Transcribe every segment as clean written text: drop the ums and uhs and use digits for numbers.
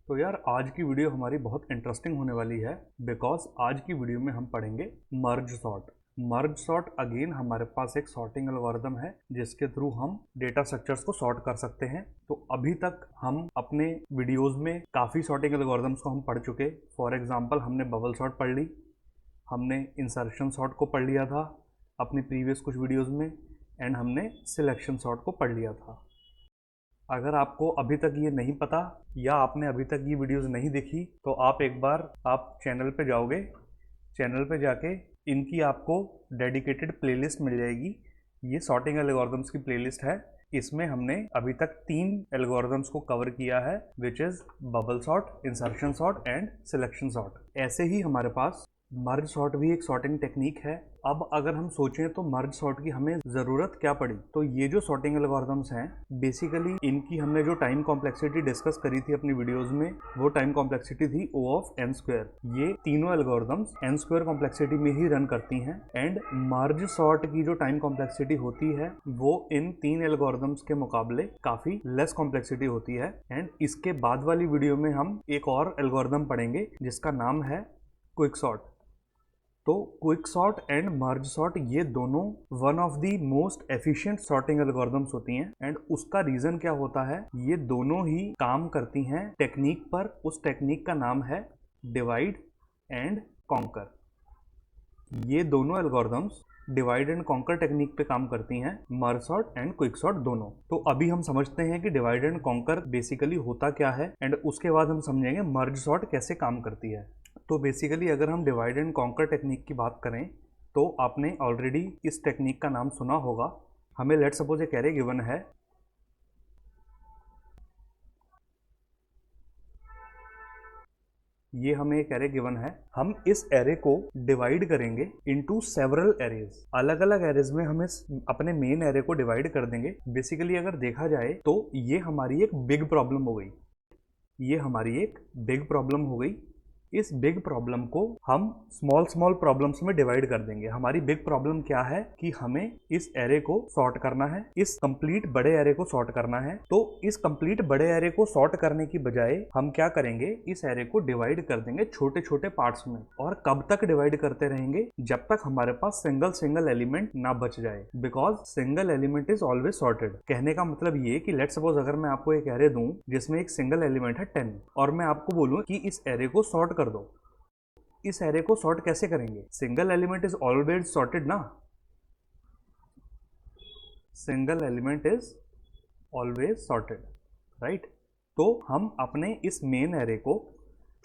तो यार आज की वीडियो हमारी बहुत इंटरेस्टिंग होने वाली है बिकॉज आज की वीडियो में हम पढ़ेंगे merge sort. Merge sort again हमारे पास एक सॉर्टिंग एल्गोरिदम है जिसके थ्रू हम डेटा स्ट्रक्चर्स को सॉर्ट कर सकते हैं। तो अभी तक हम अपने वीडियोस में काफ़ी सॉर्टिंग एल्गोरिदम्स को हम पढ़ चुके। फॉर एग्जांपल हमने बबल सॉर्ट पढ़ ली, हमने इंसर्शन सॉर्ट को पढ़ लिया था अपनी प्रीवियस कुछ वीडियोस में, एंड हमने सिलेक्शन सॉर्ट को पढ़ लिया था। अगर आपको अभी तक ये नहीं पता या आपने अभी तक ये वीडियोस नहीं देखी तो आप एक बार चैनल पे जाओगे, चैनल पे जाके इनकी आपको डेडिकेटेड प्लेलिस्ट मिल जाएगी। ये सॉर्टिंग एल्गोरिदम्स की प्लेलिस्ट है। इसमें हमने अभी तक 3 एल्गोरिदम्स को कवर किया है which is bubble sort, insertion sort and selection sort. ऐसे ही हमारे पास मर्ज सॉर्ट भी एक सॉर्टिंग टेक्निक है। अब अगर हम सोचें तो मर्ज सॉर्ट की हमें ज़रूरत क्या पड़ी, तो ये जो सॉर्टिंग एल्गोरिदम्स हैं बेसिकली इनकी हमने जो टाइम कॉम्प्लेक्सिटी डिस्कस करी थी अपनी वीडियोस में, वो टाइम कॉम्प्लेक्सिटी थी O ऑफ n²। ये तीनों एल्गोरिदम्स n² कॉम्प्लेक्सिटी में ही रन करती हैं एंड मर्ज सॉर्ट की जो टाइम कॉम्प्लेक्सिटी होती है वो इन 3 एल्गोरिदम्स के मुकाबले काफ़ी लेस कॉम्प्लेक्सिटी होती है। एंड इसके बाद वाली वीडियो में हम एक और एल्गोरिदम पढ़ेंगे जिसका नाम है क्विक सॉर्ट। तो quick sort and merge sort ये दोनों one of the most efficient sorting algorithms होती हैं। एंड उसका रीजन क्या होता है, ये दोनों ही काम करती हैं टेक्निक पर। उस टेक्निक का नाम है डिवाइड एंड कॉन्कर। ये दोनों algorithms divide and conquer technique पे काम करती हैं, merge sort and quick sort दोनों। तो अभी हम समझते हैं कि डिवाइड एंड कॉन्कर बेसिकली होता क्या है एंड उसके बाद हम समझेंगे मर्ज सॉर्ट कैसे काम करती है। तो बेसिकली अगर हम डिवाइड एंड कॉन्कर टेक्निक की बात करें तो आपने ऑलरेडी इस टेक्निक का नाम सुना होगा। हमें लेट सपोज एक एरे गिवन है, ये हमें एक एरे गिवन है। हम इस एरे को डिवाइड करेंगे इनटू सेवरल एरेज। अलग अलग एरेज में हम इस अपने मेन एरे को डिवाइड कर देंगे। बेसिकली अगर देखा जाए तो ये हमारी एक बिग प्रॉब्लम हो गई, ये हमारी एक बिग प्रॉब्लम हो गई। इस बिग प्रॉब्लम को हम स्मॉल स्मॉल प्रॉब्लम्स में डिवाइड कर देंगे। हमारी बिग प्रॉब्लम क्या है कि हमें इस एरे को सॉर्ट करना है, इस कंप्लीट बड़े एरे को सॉर्ट करना है। तो इस कंप्लीट बड़े एरे को सॉर्ट करने की बजाय हम क्या करेंगे, इस एरे को डिवाइड कर देंगे छोटे छोटे पार्ट्स में। और कब तक डिवाइड करते रहेंगे, जब तक हमारे पास सिंगल एलिमेंट ना बच जाए, because single element is always sorted. कहने का मतलब ये कि लेट सपोज अगर मैं आपको एक एरे दूं जिसमें एक सिंगल एलिमेंट है 10 और मैं आपको बोलूं कि इस एरे को सॉर्ट कर दो, इस एरे को सॉर्ट कैसे करेंगे? Single element is always sorted ना, single element is always sorted, right. तो हम अपने इस मेन एरे को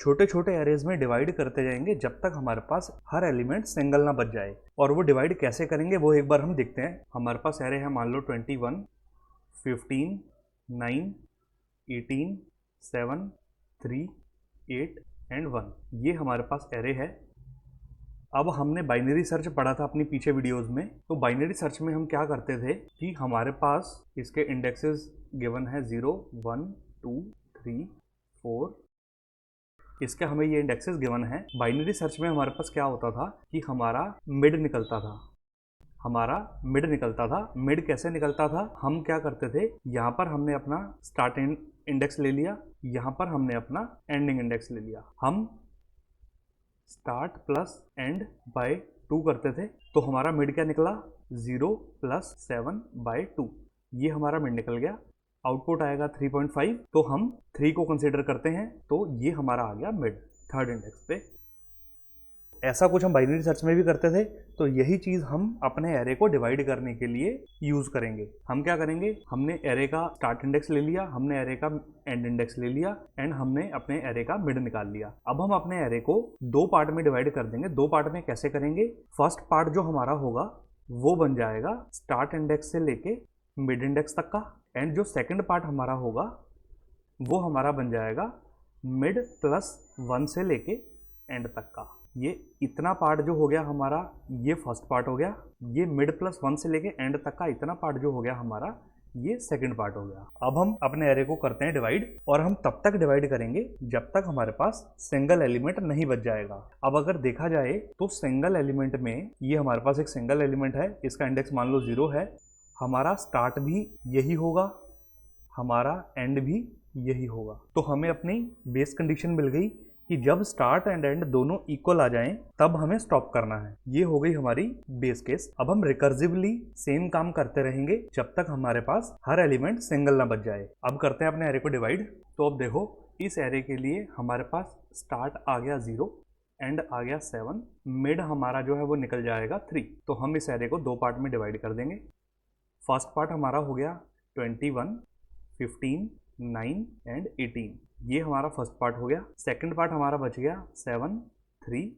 छोटे छोटे एरेज में डिवाइड करते जाएंगे जब तक हमारे पास हर एलिमेंट सिंगल ना बच जाए। और वो डिवाइड कैसे करेंगे वो एक बार हम देखते हैं। हमारे पास एरे है मान लो 21, 15, 9, 18, 7, 3, 8 एंड 1। ये हमारे पास एरे है। अब हमने बाइनरी सर्च पढ़ा था अपनी पीछे वीडियोस में। तो बाइनरी सर्च में हम क्या करते थे कि हमारे पास इसके इंडेक्सेस गिवन है 0, 1, 2, 3, 4, इसके हमें ये इंडेक्सेस गिवन है। बाइनरी सर्च में हमारे पास क्या होता था कि हमारा मिड निकलता था, हमारा मिड निकलता था। मिड कैसे निकलता था, हम क्या करते थे, यहाँ पर हमने अपना स्टार्ट इंडेक्स ले लिया, यहाँ पर हमने अपना एंडिंग इंडेक्स ले लिया। हम स्टार्ट प्लस एंड बाय 2 करते थे तो हमारा मिड क्या निकला, 0 + 7 बाय 2। ये हमारा मिड निकल गया। आउटपुट आएगा 3.5, तो हम 3 को कंसिडर करते हैं, तो ये हमारा आ गया मिड थर्ड इंडेक्स पे। ऐसा कुछ हम बाइनरी सर्च में भी करते थे। तो यही चीज़ हम अपने एरे को डिवाइड करने के लिए यूज़ करेंगे। हम क्या करेंगे, हमने एरे का स्टार्ट इंडेक्स ले लिया, हमने एरे का एंड इंडेक्स ले लिया एंड हमने अपने एरे का मिड निकाल लिया। अब हम अपने एरे को 2 पार्ट में डिवाइड कर देंगे। 2 पार्ट में कैसे करेंगे, फर्स्ट पार्ट जो हमारा होगा वो बन जाएगा स्टार्ट इंडेक्स से लेके मिड इंडेक्स तक का, एंड जो सेकेंड पार्ट हमारा होगा वो हमारा बन जाएगा मिड + 1 से लेके एंड तक का। ये इतना पार्ट जो हो गया हमारा, ये फर्स्ट पार्ट हो गया। ये मिड + 1 से लेके एंड तक का इतना पार्ट जो हो गया हमारा, ये सेकंड पार्ट हो गया। अब हम अपने एरे को करते हैं डिवाइड, और हम तब तक डिवाइड करेंगे जब तक हमारे पास सिंगल एलिमेंट नहीं बच जाएगा। अब अगर देखा जाए तो सिंगल एलिमेंट में ये हमारे पास एक सिंगल एलिमेंट है, इसका इंडेक्स मान लो 0 है। हमारा स्टार्ट भी यही होगा, हमारा एंड भी यही होगा। तो हमें अपनी बेस कंडीशन मिल गई कि जब स्टार्ट एंड एंड दोनों इक्वल आ जाएं तब हमें स्टॉप करना है। ये हो गई हमारी बेस केस। अब हम रिकर्सिवली सेम काम करते रहेंगे जब तक हमारे पास हर एलिमेंट सिंगल ना बच जाए। अब करते हैं अपने एरे को डिवाइड। तो अब देखो इस एरे के लिए हमारे पास स्टार्ट आ गया 0, एंड आ गया 7, मिड हमारा जो है वो निकल जाएगा 3। तो हम इस एरे को दो पार्ट में डिवाइड कर देंगे। फर्स्ट पार्ट हमारा हो गया 21, 15, 9 एंड 18। ये हमारा फर्स्ट पार्ट हो गया। सेकंड पार्ट हमारा बच गया 7, 3,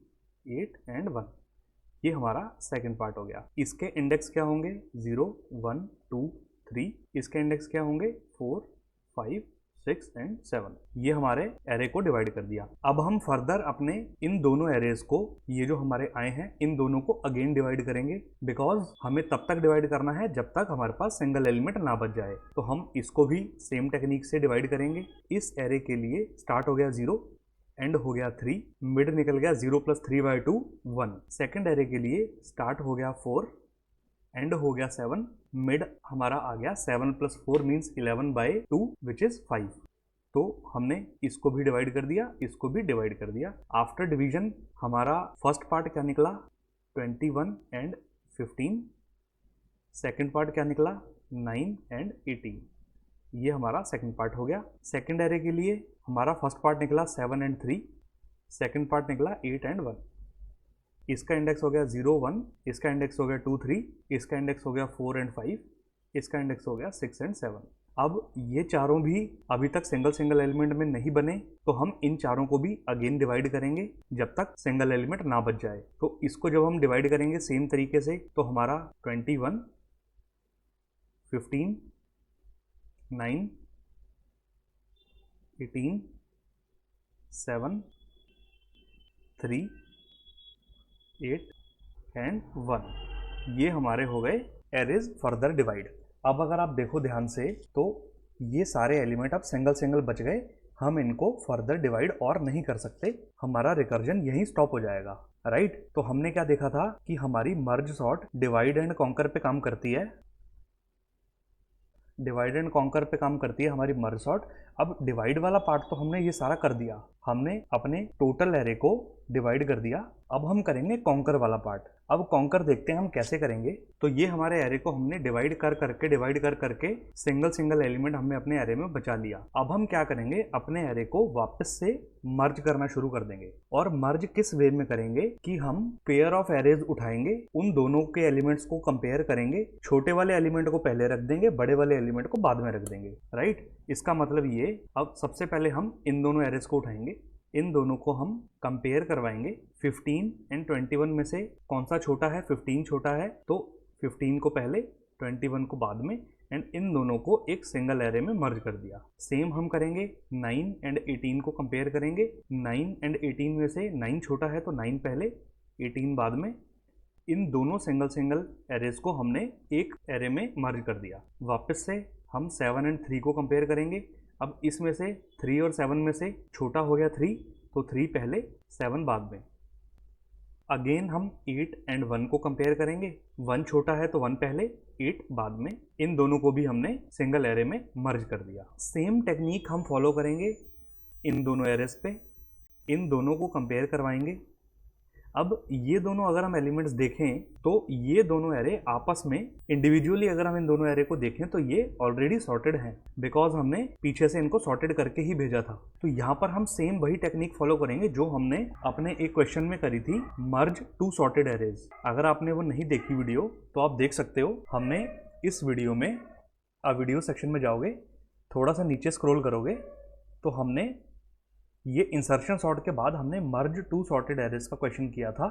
8 एंड 1। ये हमारा सेकंड पार्ट हो गया। इसके इंडेक्स क्या होंगे? 0, 1, 2, 3। इसके इंडेक्स क्या होंगे? 4, 5, 6 एंड 7। ये हमारे एरे को डिवाइड कर दिया। अब हम फर्दर अपने इन दोनों एरेज को, ये जो हमारे आए हैं, इन दोनों को अगेन डिवाइड करेंगे, बिकॉज हमें तब तक डिवाइड करना है जब तक हमारे पास सिंगल एलिमेंट ना बच जाए। तो हम इसको भी सेम टेक्निक से डिवाइड करेंगे। इस एरे के लिए स्टार्ट हो गया 0, एंड हो गया 3, मिड निकल गया 0 + 3/2 1। सेकेंड एरे के लिए स्टार्ट हो गया 4, एंड हो गया 7, मिड हमारा आ गया 7 + 4 मीन्स 11/2 विच इज 5। तो हमने इसको भी डिवाइड कर दिया, इसको भी डिवाइड कर दिया। आफ्टर डिवीजन हमारा फर्स्ट पार्ट क्या निकला? 21 एंड 15। सेकंड पार्ट क्या निकला? 9 एंड 18। ये हमारा सेकंड पार्ट हो गया। सेकंड एरे के लिए हमारा फर्स्ट पार्ट निकला 7 एंड 3, सेकंड पार्ट निकला 8 एंड 1। इसका इंडेक्स हो गया 0, 1, इसका इंडेक्स हो गया 2, 3, इसका इंडेक्स हो गया 4 एंड 5, इसका इंडेक्स हो गया 6 एंड 7। अब ये चारों भी अभी तक सिंगल एलिमेंट में नहीं बने, तो हम इन चारों को भी अगेन डिवाइड करेंगे जब तक सिंगल एलिमेंट ना बच जाए। तो इसको जब हम डिवाइड करेंगे सेम तरीके से, तो हमारा 21, 15, 9, 18, 7, 3, 8 एंड 1, ये हमारे हो गए एरेज फर्दर डिवाइड। अब अगर आप देखो ध्यान से, तो ये सारे एलिमेंट अब सिंगल बच गए। हम इनको फर्दर डिवाइड और नहीं कर सकते, हमारा रिकर्जन यहीं स्टॉप हो जाएगा, राइट। तो हमने क्या देखा था कि हमारी merge sort divide and conquer पे काम करती है, डिवाइड एंड कॉन्कर पे काम करती है हमारी मर्ज सॉर्ट। अब डिवाइड वाला पार्ट तो हमने ये सारा कर दिया, हमने अपने टोटल एरे को डिवाइड कर दिया। अब हम करेंगे कॉन्कर वाला पार्ट। अब कॉन्कर देखते हैं हम कैसे करेंगे। तो ये हमारे एरे को हमने डिवाइड कर करके सिंगल एलिमेंट हमने अपने एरे में बचा लिया। अब हम क्या करेंगे, अपने एरे को वापस से मर्ज करना शुरू कर देंगे। और मर्ज किस वे में करेंगे कि हम पेयर ऑफ एरेज उठाएंगे, उन दोनों के एलिमेंट्स को कंपेयर करेंगे, छोटे वाले एलिमेंट को पहले रख देंगे, बड़े वाले एलिमेंट को बाद में रख देंगे, राइट। इसका मतलब ये, अब सबसे पहले हम इन दोनों एरेज को उठाएंगे, इन दोनों को हम कंपेयर करवाएंगे। 15 एंड 21 में से कौन सा छोटा है? 15 छोटा है, तो 15 को पहले, 21 को बाद में, एंड इन दोनों को एक सिंगल एरे में मर्ज कर दिया। सेम हम करेंगे 9 एंड 18 को कंपेयर करेंगे। 9 एंड 18 में से 9 छोटा है, तो 9 पहले, 18 बाद में। इन दोनों सिंगल एरेज को हमने एक एरे में मर्ज कर दिया। वापस से हम 7 एंड 3 को कंपेयर करेंगे। अब इसमें से 3 और 7 में से छोटा हो गया 3, तो 3 पहले, 7 बाद में। अगेन हम 8 एंड 1 को कंपेयर करेंगे। 1 छोटा है तो 1 पहले, 8 बाद में। इन दोनों को भी हमने सिंगल एरे में मर्ज कर दिया। सेम टेक्निक हम फॉलो करेंगे इन दोनों एरेज पे, इन दोनों को कंपेयर करवाएंगे। अब ये दोनों अगर हम एलिमेंट्स देखें, तो ये दोनों एरे आपस में इंडिविजुअली अगर हम इन दोनों एरे को देखें तो ये ऑलरेडी सॉर्टेड हैं, बिकॉज हमने पीछे से इनको सॉर्टेड करके ही भेजा था। तो यहाँ पर हम सेम वही टेक्निक फॉलो करेंगे जो हमने अपने एक क्वेश्चन में करी थी, मर्ज टू सॉर्टेड एरेज। अगर आपने वो नहीं देखी वीडियो तो आप देख सकते हो। हमने इस वीडियो में, आप वीडियो सेक्शन में जाओगे, थोड़ा सा नीचे स्क्रॉल करोगे, तो हमने ये इंसर्शन सॉर्ट के बाद हमने मर्ज टू सॉर्टेड एरेज का क्वेश्चन किया था।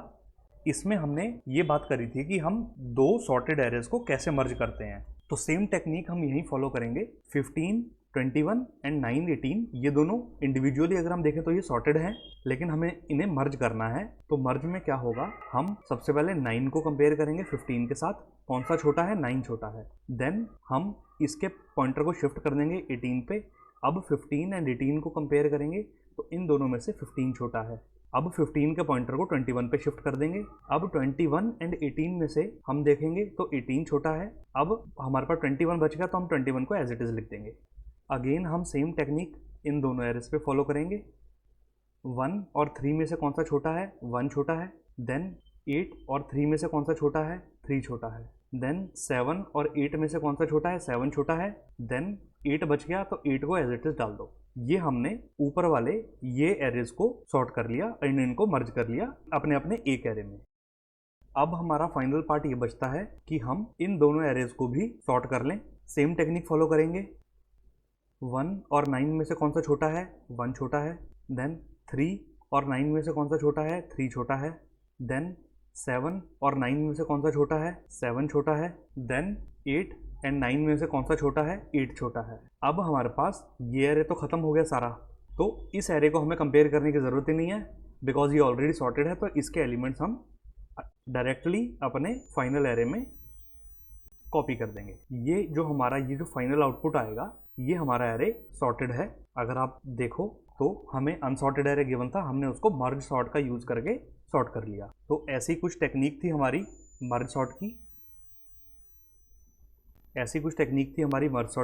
इसमें हमने ये बात करी थी कि हम दो सॉर्टेड एरेज को कैसे मर्ज करते हैं। तो सेम टेक्निक हम यहीं फॉलो करेंगे। 15, 21 एंड 9, 18 ये दोनों इंडिविजुअली अगर हम देखें तो ये सॉर्टेड हैं, लेकिन हमें इन्हें मर्ज करना है। तो मर्ज में क्या होगा, हम सबसे पहले 9 को कंपेयर करेंगे 15 के साथ। कौन सा छोटा है? 9 छोटा है। देन हम इसके पॉइंटर को शिफ्ट कर देंगे 18 पे। अब 15 एंड 18 को कंपेयर करेंगे, तो इन दोनों में से 15 छोटा है। अब 15 के पॉइंटर को 21 पे शिफ्ट कर देंगे। अब 21 एंड 18 में से हम देखेंगे तो 18 छोटा है। अब हमारे पास 21 बच गया, तो हम 21 को एज इट इज लिख देंगे। अगेन हम सेम टेक्निक इन दोनों एरेस पे फॉलो करेंगे। 1 और 3 में से कौन सा छोटा है? 1 छोटा है। देन 8 और 3 में से कौन सा छोटा है? 3 छोटा है। देन 7 और 8 में से कौन सा छोटा है? 7 छोटा है। देन 8 बच गया तो 8 को एज इट इज डाल दो। ये हमने ऊपर वाले ये एरेज को सॉर्ट कर लिया एंड इनको मर्ज कर लिया अपने अपने एक एरे में। अब हमारा फाइनल पार्ट ये बचता है कि हम इन दोनों एरेज को भी सॉर्ट कर लें। सेम टेक्निक फॉलो करेंगे। 1 और 9 में से कौन सा छोटा है? 1 छोटा है। देन 3 और 9 में से कौन सा छोटा है? 3 छोटा है। देन 7 और 9 में से कौन सा छोटा है? 7 छोटा है। देन 8 एंड 9 में से कौन सा छोटा है? 8 छोटा है। अब हमारे पास ये एरे तो ख़त्म हो गया सारा, तो इस एरे को हमें कंपेयर करने की ज़रूरत ही नहीं है बिकॉज ये ऑलरेडी सॉर्टेड है। तो इसके एलिमेंट्स हम डायरेक्टली अपने फाइनल एरे में कॉपी कर देंगे। ये जो फाइनल आउटपुट आएगा ये हमारा एरे सॉर्टेड है। अगर आप देखो तो हमें अनसॉर्टेड एरे गिवन था, हमने उसको मर्ज सॉर्ट का यूज़ करके सॉर्ट कर लिया। तो ऐसी कुछ टेक्निक थी हमारी मर्ज सॉर्ट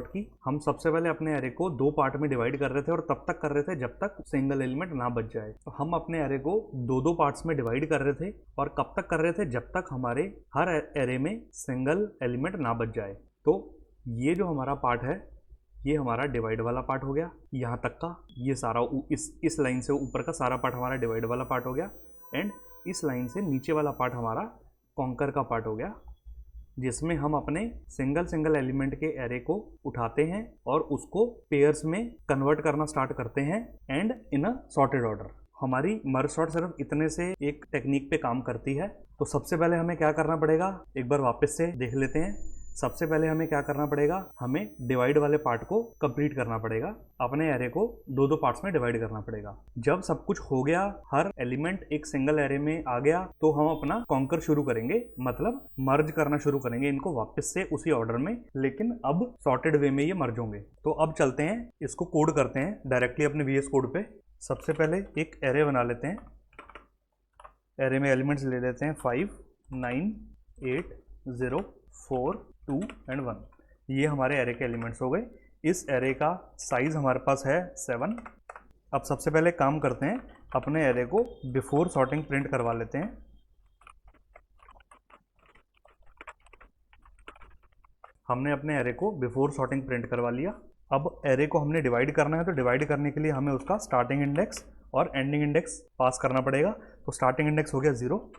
की। हम सबसे पहले अपने एरे को 2 पार्ट में डिवाइड कर रहे थे और तब तक कर रहे थे जब तक सिंगल एलिमेंट ना बच जाए। तो हम अपने एरे को 2 पार्ट्स में डिवाइड कर रहे थे और कब तक कर रहे थे? जब तक हमारे हर एरे में सिंगल एलिमेंट ना बच जाए। तो ये जो हमारा पार्ट है ये हमारा डिवाइड वाला पार्ट हो गया। यहाँ तक का ये सारा इस लाइन से ऊपर का सारा पार्ट हमारा डिवाइड वाला पार्ट हो गया एंड इस लाइन से नीचे वाला पार्ट हमारा कॉन्कर का पार्ट हो गया, जिसमें हम अपने सिंगल एलिमेंट के एरे को उठाते हैं और उसको पेयर्स में कन्वर्ट करना स्टार्ट करते हैं and in a sorted order. हमारी मर्ज सॉर्ट सिर्फ इतने से एक टेक्निक पे काम करती है। तो सबसे पहले हमें क्या करना पड़ेगा, एक बार वापस से देख लेते हैं। सबसे पहले हमें क्या करना पड़ेगा, हमें डिवाइड वाले पार्ट को कंप्लीट करना पड़ेगा। अपने एरे को 2 पार्ट्स में डिवाइड करना पड़ेगा। जब सब कुछ हो गया, हर एलिमेंट एक सिंगल एरे में आ गया, तो हम अपना कॉन्कर शुरू करेंगे, मतलब मर्ज करना शुरू करेंगे इनको वापस से उसी ऑर्डर में, लेकिन अब सॉर्टेड वे में ये मर्ज होंगे। तो अब चलते हैं, इसको कोड करते हैं डायरेक्टली अपने VS कोड पे। सबसे पहले एक एरे बना लेते हैं। एरे में एलिमेंट्स ले लेते हैं 5, 9, 8, 0, 4, 2 एंड 1। ये हमारे एरे के एलिमेंट्स हो गए। इस एरे का साइज हमारे पास है 7। अब सबसे पहले काम करते हैं, अपने एरे को बिफोर सॉर्टिंग प्रिंट करवा लेते हैं। हमने अपने एरे को बिफोर सॉर्टिंग प्रिंट करवा लिया। अब एरे को हमने डिवाइड करना है, तो डिवाइड करने के लिए हमें उसका स्टार्टिंग इंडेक्स और एंडिंग इंडेक्स पास करना पड़ेगा। तो स्टार्टिंग इंडेक्स हो गया 0,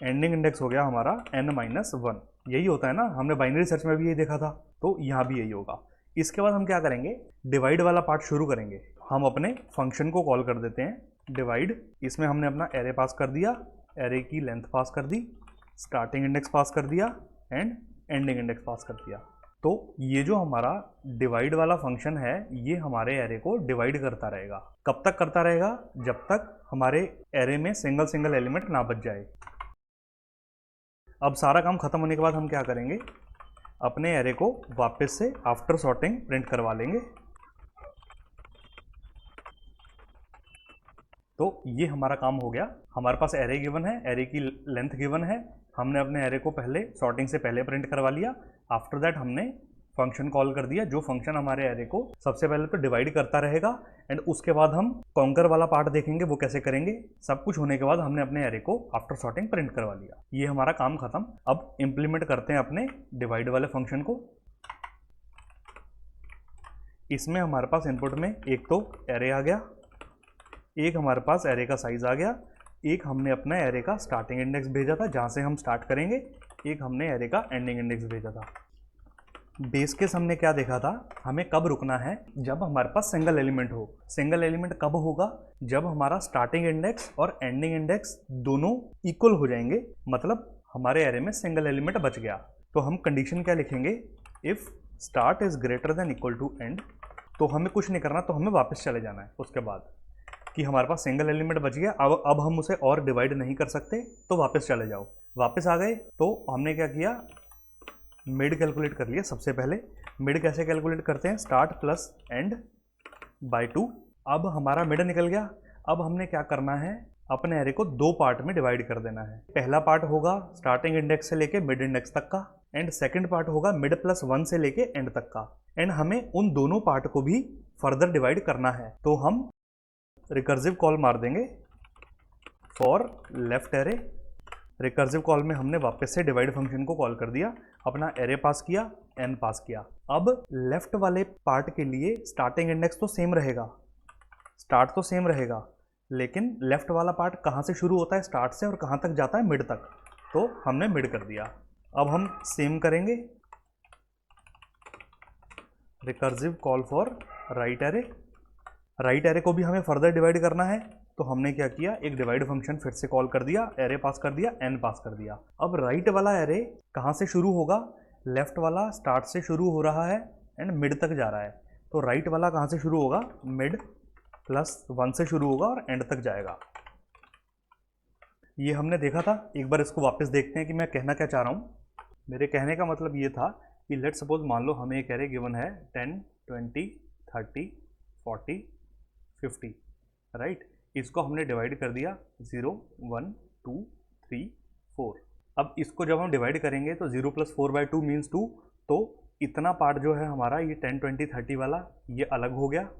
एंडिंग इंडेक्स हो गया हमारा n-1। यही होता है ना, हमने बाइनरी सर्च में भी यही देखा था, तो यहाँ भी यही होगा। इसके बाद हम क्या करेंगे, डिवाइड वाला पार्ट शुरू करेंगे। हम अपने फंक्शन को कॉल कर देते हैं डिवाइड। इसमें हमने अपना एरे पास कर दिया, एरे की लेंथ पास कर दी, स्टार्टिंग इंडेक्स पास कर दिया एंड एंडिंग इंडेक्स पास कर दिया। तो ये जो हमारा डिवाइड वाला फंक्शन है ये हमारे एरे को डिवाइड करता रहेगा। कब तक करता रहेगा? जब तक हमारे एरे में सिंगल एलिमेंट ना बच जाए। अब सारा काम खत्म होने के बाद हम क्या करेंगे, अपने एरे को वापस से आफ्टर सॉर्टिंग प्रिंट करवा लेंगे। तो ये हमारा काम हो गया। हमारे पास एरे गिवन है, एरे की लेंथ गिवन है। हमने अपने एरे को पहले सॉर्टिंग से पहले प्रिंट करवा लिया। आफ्टर दैट हमने फंक्शन कॉल कर दिया, जो फंक्शन हमारे एरे को सबसे पहले तो डिवाइड करता रहेगा एंड उसके बाद हम कॉन्कर वाला पार्ट देखेंगे वो कैसे करेंगे। सब कुछ होने के बाद हमने अपने एरे को आफ्टर सॉर्टिंग प्रिंट करवा लिया। ये हमारा काम खत्म। अब इम्प्लीमेंट करते हैं अपने डिवाइड वाले फंक्शन को। इसमें हमारे पास इनपुट में एक तो एरे आ गया, एक हमारे पास एरे का साइज आ गया, एक हमने अपना एरे का स्टार्टिंग इंडेक्स भेजा था जहाँ से हम स्टार्ट करेंगे, एक हमने एरे का एंडिंग इंडेक्स भेजा था। बेस केस हमने क्या देखा था, हमें कब रुकना है, जब हमारे पास सिंगल एलिमेंट हो। सिंगल एलिमेंट कब होगा, जब हमारा स्टार्टिंग इंडेक्स और एंडिंग इंडेक्स दोनों इक्वल हो जाएंगे, मतलब हमारे एरे में सिंगल एलिमेंट बच गया। तो हम कंडीशन क्या लिखेंगे, if start is greater than equal to end. तो हमें कुछ नहीं करना, तो हमें वापस चले जाना है उसके बाद कि हमारे पास सिंगल एलिमेंट बच गया, अब हम उसे और डिवाइड नहीं कर सकते, तो वापस चले जाओ। वापस आ गए तो हमने क्या किया, मिड कैलकुलेट कर लिया। सबसे पहले मिड कैसे कैलकुलेट करते हैं, स्टार्ट प्लस एंड बाय 2। अब हमारा मिड निकल गया। अब हमने क्या करना है, अपने एरे को 2 पार्ट में डिवाइड कर देना है। पहला पार्ट होगा स्टार्टिंग इंडेक्स से लेके मिड इंडेक्स तक का, एंड सेकंड पार्ट होगा मिड प्लस 1 से लेके एंड तक का, एंड हमें उन दोनों पार्ट को भी फर्दर डिवाइड करना है। तो हम रिकर्सिव कॉल मार देंगे for left array. Recursive call में हमने वापस से डिवाइड फंक्शन को कॉल कर दिया, अपना एरे पास किया, एन पास किया। अब लेफ्ट वाले पार्ट के लिए स्टार्टिंग इंडेक्स तो सेम रहेगा, स्टार्ट तो सेम रहेगा, लेकिन लेफ्ट वाला पार्ट कहाँ से शुरू होता है स्टार्ट से और कहाँ तक जाता है मिड तक, तो हमने मिड कर दिया। अब हम सेम करेंगे recursive call for right array. Right array को भी हमें फर्दर डिवाइड करना है, तो हमने क्या किया, एक डिवाइड फंक्शन फिर से कॉल कर दिया, एरे पास कर दिया, एन पास कर दिया। अब राइट वाला एरे कहाँ से शुरू होगा, लेफ्ट वाला स्टार्ट से शुरू हो रहा है एंड मिड तक जा रहा है, तो राइट वाला कहाँ से शुरू होगा, मिड प्लस 1 से शुरू होगा और एंड तक जाएगा। ये हमने देखा था, एक बार इसको वापस देखते हैं कि मैं कहना क्या चाह रहा हूँ। मेरे कहने का मतलब ये था कि लेट सपोज मान लो हमें एक एरे गिवन है 10, 20, 30, 40, 50, राइट। इसको हमने डिवाइड कर दिया 0, 1, 2, 3, 4। अब इसको जब हम डिवाइड करेंगे तो 0 + 4/2 मीन्स 2, तो इतना पार्ट जो है हमारा ये 10, 20, 30 वाला ये अलग हो गया,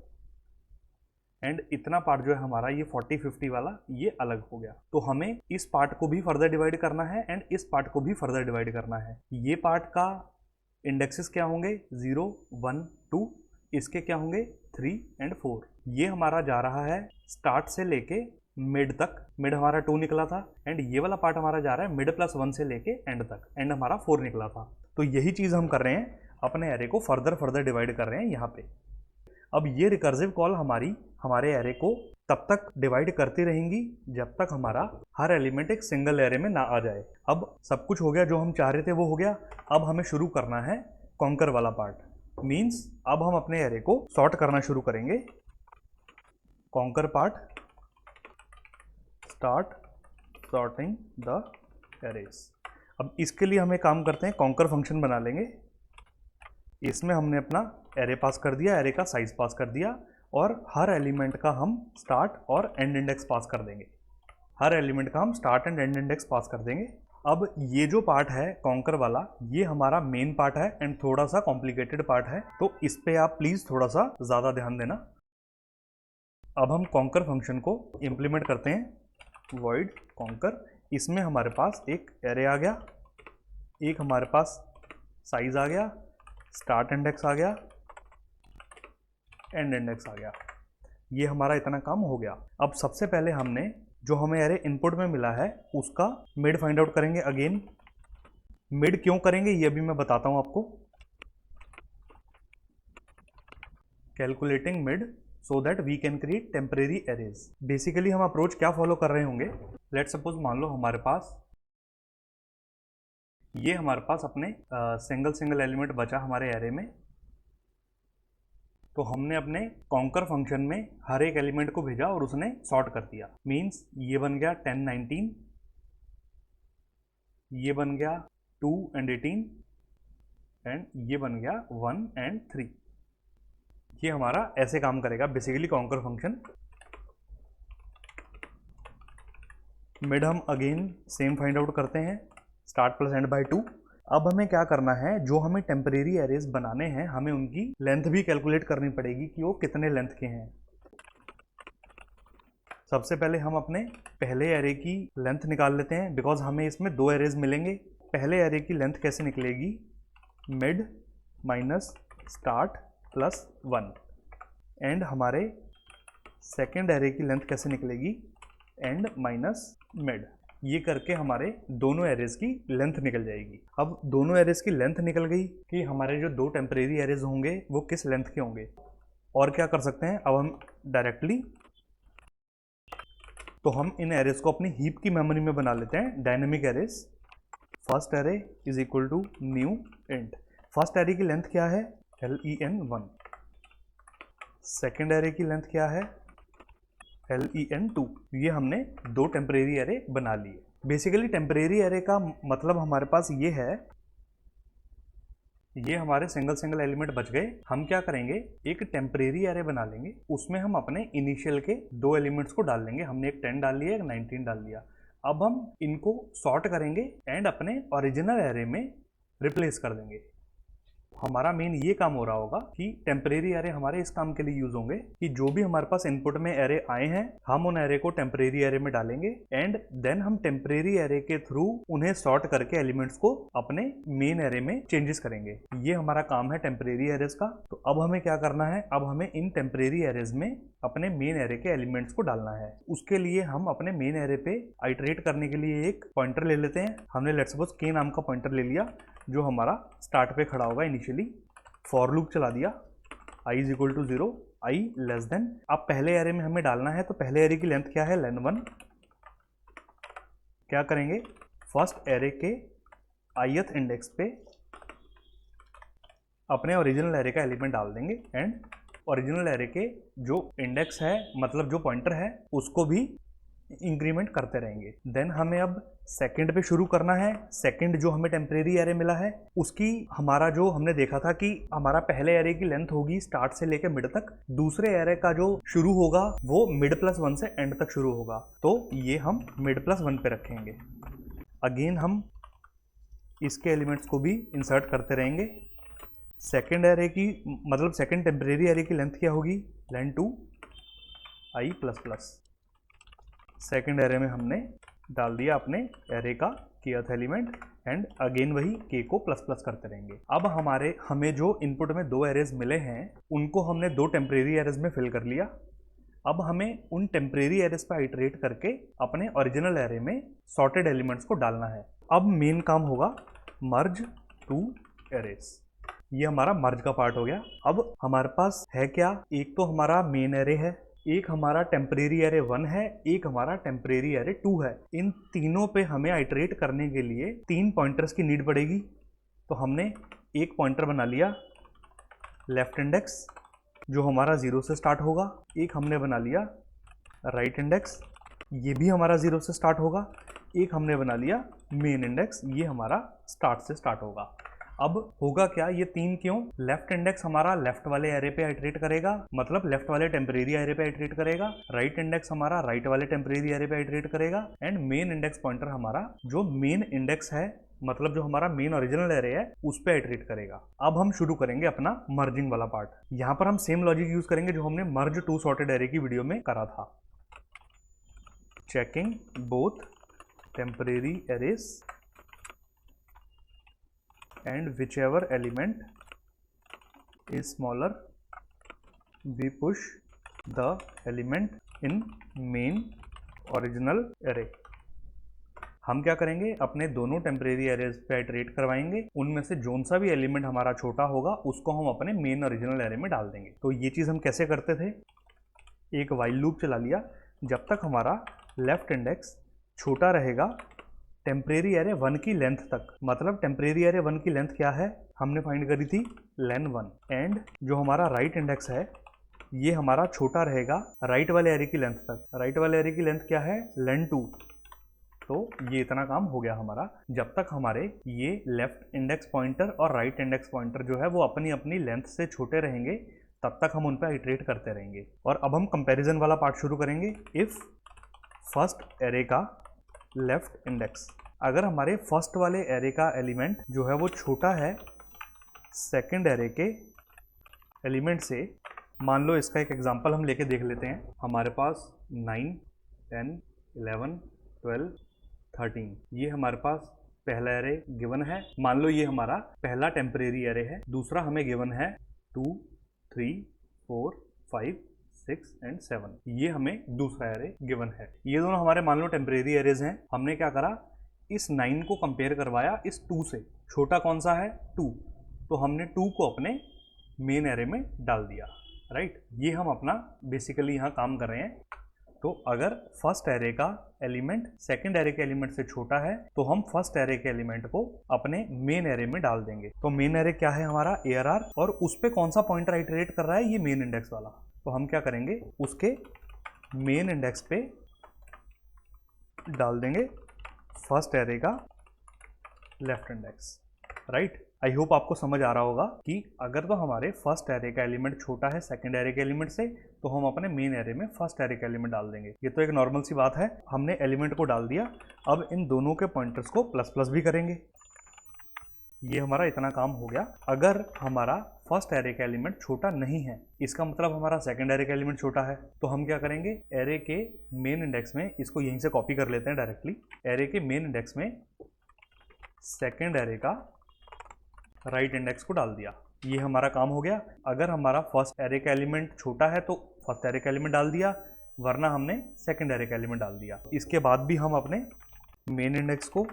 एंड इतना पार्ट जो है हमारा ये 40, 50 वाला ये अलग हो गया। तो हमें इस पार्ट को भी फर्दर डिवाइड करना है एंड इस पार्ट को भी फर्दर डिवाइड करना है। ये पार्ट का इंडेक्सेस क्या होंगे, 0, 1, 2, इसके क्या होंगे 3 एंड 4। ये हमारा जा रहा है स्टार्ट से लेके मिड तक, मिड हमारा 2 निकला था, एंड ये वाला पार्ट हमारा जा रहा है मिड प्लस 1 से लेके एंड तक, एंड हमारा 4 निकला था। तो यही चीज़ हम कर रहे हैं, अपने एरे को फर्दर डिवाइड कर रहे हैं यहाँ पे। अब ये रिकर्सिव कॉल हमारे एरे को तब तक डिवाइड करती रहेंगी जब तक हमारा हर एलिमेंट एक सिंगल एरे में ना आ जाए। अब सब कुछ हो गया, जो हम चाह रहे थे वो हो गया। अब हमें शुरू करना है कॉन्कर वाला पार्ट, मीन्स अब हम अपने एरे को सॉर्ट करना शुरू करेंगे। Conquer part, start sorting the arrays. अब इसके लिए हमें काम करते हैं, कॉन्कर फंक्शन बना लेंगे। इसमें हमने अपना एरे पास कर दिया, एरे का साइज पास कर दिया, और हर एलिमेंट का हम स्टार्ट और एंड इंडेक्स पास कर देंगे। हर एलिमेंट का हम स्टार्ट एंड एंड इंडेक्स पास कर देंगे। अब ये जो पार्ट है कॉन्कर वाला, ये हमारा मेन पार्ट है एंड थोड़ा सा कॉम्प्लिकेटेड पार्ट है, तो इस पे आप प्लीज़ थोड़ा सा ज़्यादा ध्यान देना। अब हम कॉन्कर फंक्शन को इम्प्लीमेंट करते हैं, वॉइड कॉन्कर। इसमें हमारे पास एक एरे आ गया, एक हमारे पास साइज आ गया, स्टार्ट इंडेक्स आ गया, एंड इंडेक्स आ गया। ये हमारा इतना काम हो गया। अब सबसे पहले हमने जो हमें एरे इनपुट में मिला है उसका मिड फाइंड आउट करेंगे। अगेन मिड क्यों करेंगे ये भी मैं बताता हूं आपको। Calculating mid so that we can create temporary arrays. Basically हम अप्रोच क्या फॉलो कर रहे होंगे, लेट सपोज मान लो हमारे पास अपने सिंगल एलिमेंट बचा हमारे एरे में, तो हमने अपने कॉन्कर फंक्शन में हर एक एलिमेंट को भेजा और उसने सॉर्ट कर दिया। मीन्स ये बन गया 10, 19, ये बन गया 2 and 18, एंड ये बन गया 1 and 3। ये हमारा ऐसे काम करेगा बेसिकली कॉन्कर फंक्शन। मिड हम अगेन सेम फाइंड आउट करते हैं, स्टार्ट प्लस एंड बाय 2। अब हमें क्या करना है, जो हमें टेम्परेरी एरेज बनाने हैं हमें उनकी लेंथ भी कैलकुलेट करनी पड़ेगी कि वो कितने लेंथ के हैं। सबसे पहले हम अपने पहले एरे की लेंथ निकाल लेते हैं, बिकॉज हमें इसमें 2 एरेज मिलेंगे। पहले एरे की लेंथ कैसे निकलेगी, mid minus start plus 1, and हमारे सेकेंड एरे की लेंथ कैसे निकलेगी, एंड माइनस मिड। ये करके हमारे दोनों एरेज की लेंथ निकल जाएगी। अब दोनों एरेज की लेंथ निकल गई कि हमारे जो 2 टेम्परेरी एरेज होंगे वो किस लेंथ के होंगे। और क्या कर सकते हैं, अब हम डायरेक्टली तो हम इन एरेज को अपनी हीप की मेमोरी में बना लेते हैं, dynamic arrays. First array is equal to new int. First array की लेंथ क्या है, len1। सेकेंड एरे की लेंथ क्या है, len2। ये हमने 2 टेम्परेरी एरे बना लिए। बेसिकली टेम्परेरी एरे का मतलब हमारे पास ये है, ये हमारे सिंगल एलिमेंट बच गए। हम क्या करेंगे, एक टेम्परेरी एरे बना लेंगे, उसमें हम अपने इनिशियल के 2 एलिमेंट्स को डाल लेंगे। हमने एक 10 डाल लिया, एक 19 डाल लिया। अब हम इनको सॉर्ट करेंगे एंड अपने ओरिजिनल एरे में रिप्लेस कर देंगे। हमारा मेन ये काम हो रहा होगा कि टेम्परेरी एरे हमारे इस काम के लिए यूज होंगे कि जो भी हमारे पास इनपुट में एरे आए हैं हम उन एरे को टेम्परेरी एरे में डालेंगे एंड देन हम टेम्परेरी एरे के थ्रू उन्हें सॉर्ट करके एलिमेंट्स को अपने मेन एरे में चेंजेस करेंगे। ये हमारा काम है टेम्परेरी एरेज का। तो अब हमें क्या करना है, अब हमें इन टेम्परेरी एरेज में अपने मेन एरे के एलिमेंट्स को डालना है। उसके लिए हम अपने मेन एरे पे आइटरेट करने के लिए एक पॉइंटर ले लेते हैं। हमने लेट्स सपोज के नाम का पॉइंटर ले लिया जो हमारा स्टार्ट पे खड़ा होगा इनिशियली। फॉर लूप चला दिया i is equal to 0, i less than. अब पहले एरे में हमें डालना है तो पहले एरे की लेंथ क्या है, len1। क्या करेंगे, फर्स्ट एरे के ith इंडेक्स पे अपने ओरिजिनल एरे का एलिमेंट डाल देंगे एंड ओरिजिनल एरे के जो इंडेक्स है मतलब जो पॉइंटर है उसको भी इंक्रीमेंट करते रहेंगे। देन हमें अब सेकंड पे शुरू करना है। सेकंड जो हमें टेम्परेरी एरे मिला है उसकी हमारा जो हमने देखा था कि हमारा पहले एरे की लेंथ होगी स्टार्ट से लेकर मिड तक, दूसरे एरे का जो शुरू होगा वो mid+1 से एंड तक शुरू होगा। तो ये हम mid+1 पे रखेंगे। अगेन हम इसके एलिमेंट्स को भी इंसर्ट करते रहेंगे। सेकेंड एरे की मतलब सेकेंड टेम्परेरी एरे की लेंथ क्या होगी, len2 i++। सेकेंड एरे में हमने डाल दिया अपने एरे का kth एलिमेंट एंड अगेन वही k को प्लस प्लस करते रहेंगे। अब हमें जो इनपुट में दो एरेज मिले हैं उनको हमने दो टेम्परेरी एरेज में फिल कर लिया। अब हमें उन टेम्परेरी एरेज पर आइटरेट करके अपने ओरिजिनल एरे में सॉर्टेड एलिमेंट्स को डालना है। अब मेन काम होगा मर्ज टू एरेज। ये हमारा मर्ज का पार्ट हो गया। अब हमारे पास है क्या, एक तो हमारा मेन एरे है, एक हमारा टेम्परेरी एरे 1 है, एक हमारा टेम्परेरी एरे 2 है। इन तीनों पे हमें आइटरेट करने के लिए 3 पॉइंटर्स की नीड पड़ेगी। तो हमने एक पॉइंटर बना लिया लेफ्ट इंडेक्स जो हमारा 0 से स्टार्ट होगा, एक हमने बना लिया राइट इंडेक्स, ये भी हमारा 0 से स्टार्ट होगा, एक हमने बना लिया मेन इंडेक्स, ये हमारा स्टार्ट से स्टार्ट होगा। अब होगा क्या, ये 3 क्यों, लेफ्ट इंडेक्स हमारा लेफ्ट वाले एरे पे आइटरेट करेगा मतलब लेफ्ट वाले टेम्परेरी एरे पे आइटरेट करेगा, राइट इंडेक्स हमारा राइट वाले टेम्परेरी एरे पे आइटरेट करेगा एंड मेन इंडेक्स पॉइंटर हमारा जो मेन इंडेक्स है मतलब जो हमारा मेन ओरिजिनल एरे है उस पे आइटरेट करेगा। अब हम शुरू करेंगे अपना मर्जिंग वाला पार्ट। यहाँ पर हम सेम लॉजिक यूज करेंगे जो हमने मर्ज टू सॉर्टेड एरे की वीडियो में करा था। Checking both temporary arrays and whichever element is smaller we push the element in main original array। हम क्या करेंगे, अपने दोनों टेम्परेरी एरेज पे आइटरेट करवाएंगे, उनमें से जोन सा भी एलिमेंट हमारा छोटा होगा उसको हम अपने मेन ओरिजिनल एरे में डाल देंगे। तो ये चीज़ हम कैसे करते थे, एक वाइल लूप चला लिया जब तक हमारा लेफ्ट इंडेक्स छोटा रहेगा टेम्परेरी एरे 1 की लेंथ तक। मतलब टेम्परेरी एरे 1 की लेंथ क्या है, हमने फाइंड करी थी len1 एंड जो हमारा राइट इंडेक्स है ये हमारा छोटा रहेगा राइट वाले एरे की लेंथ तक। राइट वाले एरे की लेंथ क्या है, len2। तो ये इतना काम हो गया हमारा। जब तक हमारे ये लेफ्ट इंडेक्स पॉइंटर और राइट इंडेक्स पॉइंटर जो है वो अपनी अपनी लेंथ से छोटे रहेंगे तब तक हम उन पर आइटरेट करते रहेंगे। और अब हम कंपैरिजन वाला पार्ट शुरू करेंगे। इफ़ फर्स्ट एरे का लेफ्ट इंडेक्स, अगर हमारे फर्स्ट वाले एरे का एलिमेंट जो है वो छोटा है सेकंड एरे के एलिमेंट से, मान लो इसका एक एग्जांपल हम लेके देख लेते हैं। हमारे पास 9, 10, 11, 12, 13 ये हमारे पास पहला एरे गिवन है। मान लो ये हमारा पहला टेम्परेरी एरे है। दूसरा हमें गिवन है 2, 3, 4, 5, 6 एंड 7, ये हमें दूसरा एरे गिवन है। ये दोनों हमारे मान लो टेम्परेरी एरेज हैं। हमने क्या करा, इस 9 को कंपेयर करवाया इस 2 से। छोटा कौन सा है, 2, तो हमने 2 को अपने मेन एरे में डाल दिया। राइट, ये हम अपना बेसिकली यहाँ काम कर रहे हैं। तो अगर फर्स्ट एरे का एलिमेंट सेकंड एरे के एलिमेंट से छोटा है तो हम फर्स्ट एरे के एलिमेंट को अपने मेन एरे में डाल देंगे। तो मेन एरे क्या है हमारा, ARR, और उस पर कौन सा पॉइंटर आइटरेट कर रहा है, ये मेन इंडेक्स वाला। तो हम क्या करेंगे, उसके मेन इंडेक्स पे डाल देंगे फर्स्ट एरे का लेफ्ट इंडेक्स। राइट, आई होप आपको समझ आ रहा होगा कि अगर तो हमारे फर्स्ट एरे का एलिमेंट छोटा है सेकंड एरे के एलिमेंट से तो हम अपने मेन एरे में फर्स्ट एरे का एलिमेंट डाल देंगे। ये तो एक नॉर्मल सी बात है। हमने एलिमेंट को डाल दिया, अब इन दोनों के पॉइंटर्स को प्लस प्लस भी करेंगे। ये हमारा इतना काम हो गया। अगर हमारा फर्स्ट एरे का एलिमेंट छोटा नहीं है, इसका मतलब हमारा सेकंड एरे का एलिमेंट छोटा है, तो हम क्या करेंगे, एरे के मेन इंडेक्स में, इसको यहीं से कॉपी कर लेते हैं डायरेक्टली, एरे के मेन इंडेक्स में सेकंड एरे का राइट इंडेक्स को डाल दिया। ये हमारा काम हो गया। अगर हमारा फर्स्ट एरे का एलिमेंट छोटा है तो फर्स्ट एरे का एलिमेंट डाल दिया, वरना हमने सेकंड एरे का एलिमेंट डाल दिया। इसके बाद भी हम अपने मेन इंडेक्स को,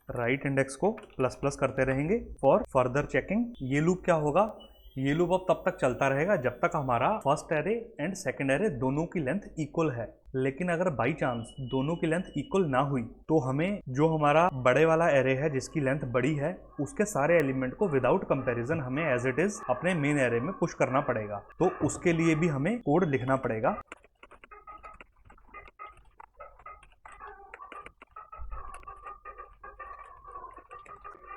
राइट इंडेक्स को प्लस प्लस करते रहेंगे फॉर फर्दर चेकिंग। ये लूप क्या होगा, ये लूप अब तब तक चलता रहेगा जब तक हमारा first array and second array दोनों की लेंथ इक्वल है। लेकिन अगर बाई चांस दोनों की लेंथ इक्वल ना हुई तो हमें जो हमारा बड़े वाला एरे है जिसकी लेंथ बड़ी है, उसके सारे एलिमेंट को विदाउट कंपैरिजन हमें एज इट इज अपने मेन एरे में पुश करना पड़ेगा। तो उसके लिए भी हमें कोड लिखना पड़ेगा।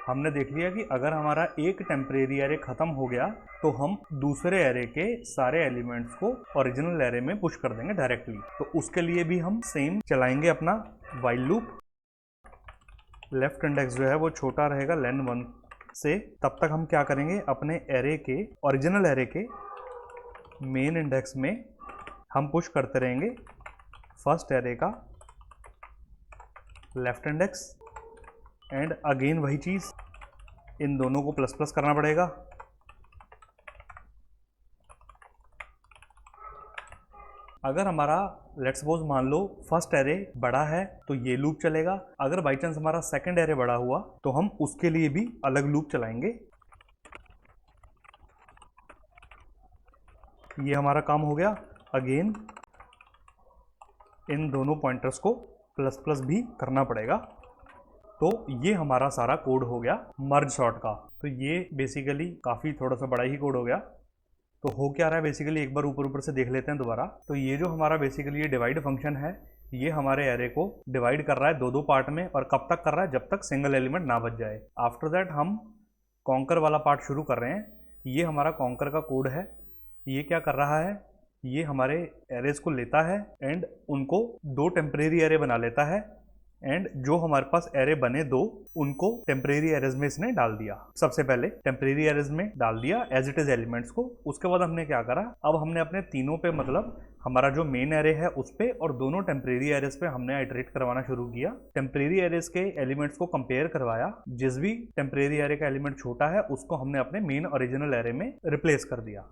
हमने देख लिया कि अगर हमारा एक टेम्परेरी एरे खत्म हो गया तो हम दूसरे एरे के सारे एलिमेंट्स को ओरिजिनल एरे में पुश कर देंगे डायरेक्टली। तो उसके लिए भी हम सेम चलाएंगे अपना व्हाइल लूप। लेफ्ट इंडेक्स जो है वो छोटा रहेगा len1 से, तब तक हम क्या करेंगे, अपने एरे के, ओरिजिनल एरे के मेन इंडेक्स में हम पुश करते रहेंगे फर्स्ट एरे का लेफ्ट इंडेक्स, एंड अगेन वही चीज़, इन दोनों को प्लस प्लस करना पड़ेगा। अगर हमारा लेट्स सपोज मान लो फर्स्ट एरे बड़ा है तो ये लूप चलेगा। अगर बाई चांस हमारा सेकंड एरे बड़ा हुआ तो हम उसके लिए भी अलग लूप चलाएंगे। ये हमारा काम हो गया। अगेन इन दोनों पॉइंटर्स को प्लस प्लस भी करना पड़ेगा। तो ये हमारा सारा कोड हो गया मर्ज सॉर्ट का। तो ये बेसिकली काफ़ी थोड़ा सा बड़ा ही कोड हो गया। तो हो क्या रहा है बेसिकली, एक बार ऊपर ऊपर से देख लेते हैं दोबारा। तो ये जो हमारा बेसिकली ये डिवाइड फंक्शन है, ये हमारे एरे को डिवाइड कर रहा है दो दो पार्ट में, और कब तक कर रहा है, जब तक सिंगल एलिमेंट ना बच जाए। आफ्टर दैट हम कॉन्कर वाला पार्ट शुरू कर रहे हैं। ये हमारा कॉन्कर का कोड है। ये क्या कर रहा है, ये हमारे एरेज को लेता है एंड उनको दो टेम्परेरी एरे बना लेता है, एंड जो हमारे पास एरे बने दो, उनको टेम्परेरी एरेज में इसने डाल दिया। सबसे पहले टेम्परेरी एरेज में डाल दिया एज इट इज एलिमेंट्स को। उसके बाद हमने क्या करा, अब हमने अपने तीनों पे, मतलब हमारा जो मेन एरे है उस पे और दोनों टेम्परेरी एरेज पे हमने आइटरेट करवाना शुरू किया। टेम्परेरी एरेज के एलिमेंट्स को कंपेयर करवाया। जिस भी टेम्परेरी एरे का एलिमेंट छोटा है उसको हमने अपने मेन ओरिजिनल एरे में रिप्लेस कर दिया।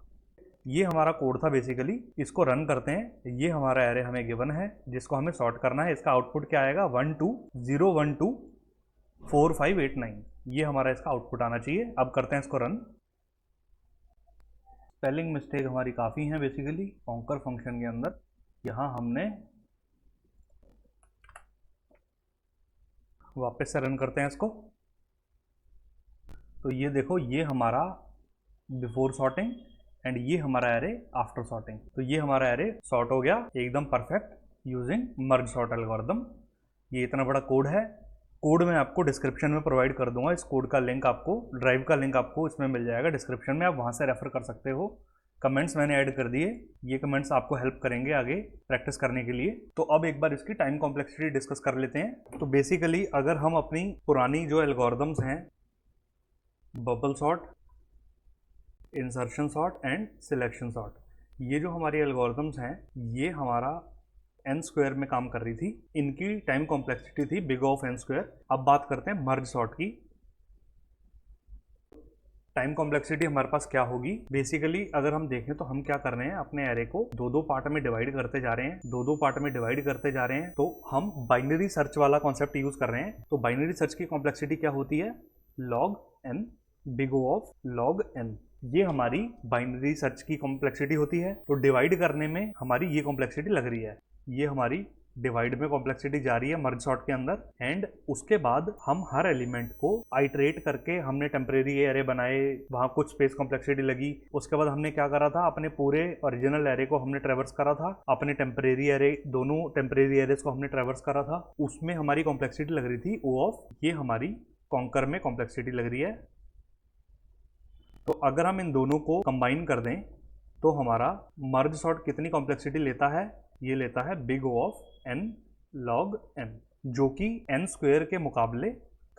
ये हमारा कोड था बेसिकली। इसको रन करते हैं। ये हमारा एरे हमें गिवन है जिसको हमें सॉर्ट करना है। इसका आउटपुट क्या आएगा, 1 2 0 1 2 4 5 8 9। ये हमारा इसका आउटपुट आना चाहिए। अब करते हैं इसको रन। स्पेलिंग मिस्टेक हमारी काफ़ी हैं बेसिकली कॉन्कर फंक्शन के अंदर। यहाँ हमने वापस से रन करते हैं इसको। तो ये देखो, ये हमारा बिफोर सॉर्टिंग एंड ये हमारा एरे आफ्टर सॉर्टिंग। तो ये हमारा एरे सॉर्ट हो गया एकदम perfect using merge sort algorithm. ये इतना बड़ा कोड है। कोड मैं आपको डिस्क्रिप्शन में प्रोवाइड कर दूंगा। इस कोड का लिंक आपको, ड्राइव का लिंक आपको इसमें मिल जाएगा डिस्क्रिप्शन में, आप वहाँ से रेफर कर सकते हो। कमेंट्स मैंने ऐड कर दिए। ये कमेंट्स आपको हेल्प करेंगे आगे प्रैक्टिस करने के लिए। तो अब एक बार इसकी टाइम कॉम्प्लेक्सिटी डिस्कस कर लेते हैं। तो बेसिकली अगर हम अपनी पुरानी जो एल्गोरिथम्स हैं, bubble sort, insertion sort and selection sort, ये जो हमारी एल्गोरिथम्स हैं ये हमारा n स्क्वायर में काम कर रही थी। इनकी टाइम कॉम्प्लेक्सिटी थी बिग ऑफ n स्क्वायर। अब बात करते हैं मर्ज सॉर्ट की। टाइम कॉम्प्लेक्सिटी हमारे पास क्या होगी, बेसिकली अगर हम देखें तो हम क्या कर रहे हैं, अपने एरे को दो दो पार्ट में डिवाइड करते जा रहे हैं। दो दो पार्ट में डिवाइड करते जा रहे हैं तो हम बाइनरी सर्च वाला कॉन्सेप्ट यूज कर रहे हैं। तो बाइनरी सर्च की कॉम्प्लेक्सिटी क्या होती है, log n big O of log n। ये हमारी बाइनरी सर्च की कॉम्प्लेक्सिटी होती है। तो डिवाइड करने में हमारी ये कॉम्प्लेक्सिटी लग रही है। ये हमारी डिवाइड में कॉम्प्लेक्सिटी जा रही है मर्ज सॉर्ट के अंदर। एंड उसके बाद हम हर एलिमेंट को आइटरेट करके, हमने टेम्परेरी एरे बनाए, वहाँ कुछ स्पेस कॉम्प्लेक्सिटी लगी। उसके बाद हमने क्या करा था, अपने पूरे ओरिजिनल एरे को हमने ट्रेवर्स करा था, अपने टेम्परेरी एरे, दोनों टेम्परेरी एरेज को हमने ट्रेवर्स करा था। उसमें हमारी कॉम्प्लेक्सिटी लग रही थी O ऑफ। ये हमारी कॉन्कर में कॉम्प्लेक्सिटी लग रही है। तो अगर हम इन दोनों को कंबाइन कर दें तो हमारा मर्ज सॉर्ट कितनी कॉम्प्लेक्सिटी लेता है, ये लेता है big O of n log n, जो कि n स्क्वायर के मुकाबले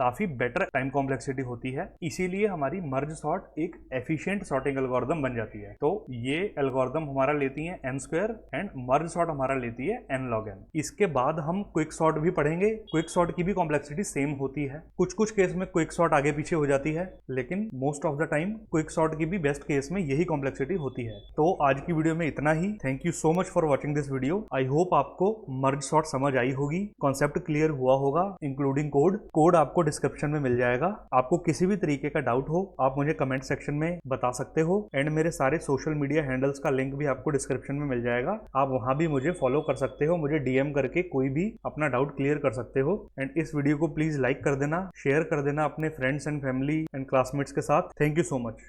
काफी बेटर टाइम कॉम्प्लेक्सिटी होती है, इसीलिए हमारी मर्ज सॉर्ट एक एफिशिएंट सॉर्टिंग एल्गोरिदम बन जाती है। तो ये एल्गोरिदम हमारा लेती है n square and merge sort हमारा लेती है n log n। इसके बाद हम क्विक सॉर्ट भी पढ़ेंगे। क्विक सॉर्ट की भी कॉम्प्लेक्सिटी सेम होती है, कुछ कुछ केस में क्विक सॉर्ट आगे पीछे हो जाती है, लेकिन most of the time quick sort की भी बेस्ट केस में यही कॉम्प्लेक्सिटी होती है। तो आज की वीडियो में इतना ही। Thank you so much for watching this video. I hope आपको मर्ज सॉर्ट समझ आई होगी, कॉन्सेप्ट क्लियर हुआ होगा, इंक्लूडिंग कोड आपको डिस्क्रिप्शन में मिल जाएगा। आपको किसी भी तरीके का डाउट हो आप मुझे कमेंट सेक्शन में बता सकते हो, एंड मेरे सारे सोशल मीडिया हैंडल्स का लिंक भी आपको डिस्क्रिप्शन में मिल जाएगा। आप वहां भी मुझे फॉलो कर सकते हो, मुझे डीएम करके कोई भी अपना डाउट क्लियर कर सकते हो। एंड इस वीडियो को प्लीज लाइक कर देना, शेयर कर देना अपने friends and family and classmates के साथ। Thank you so much.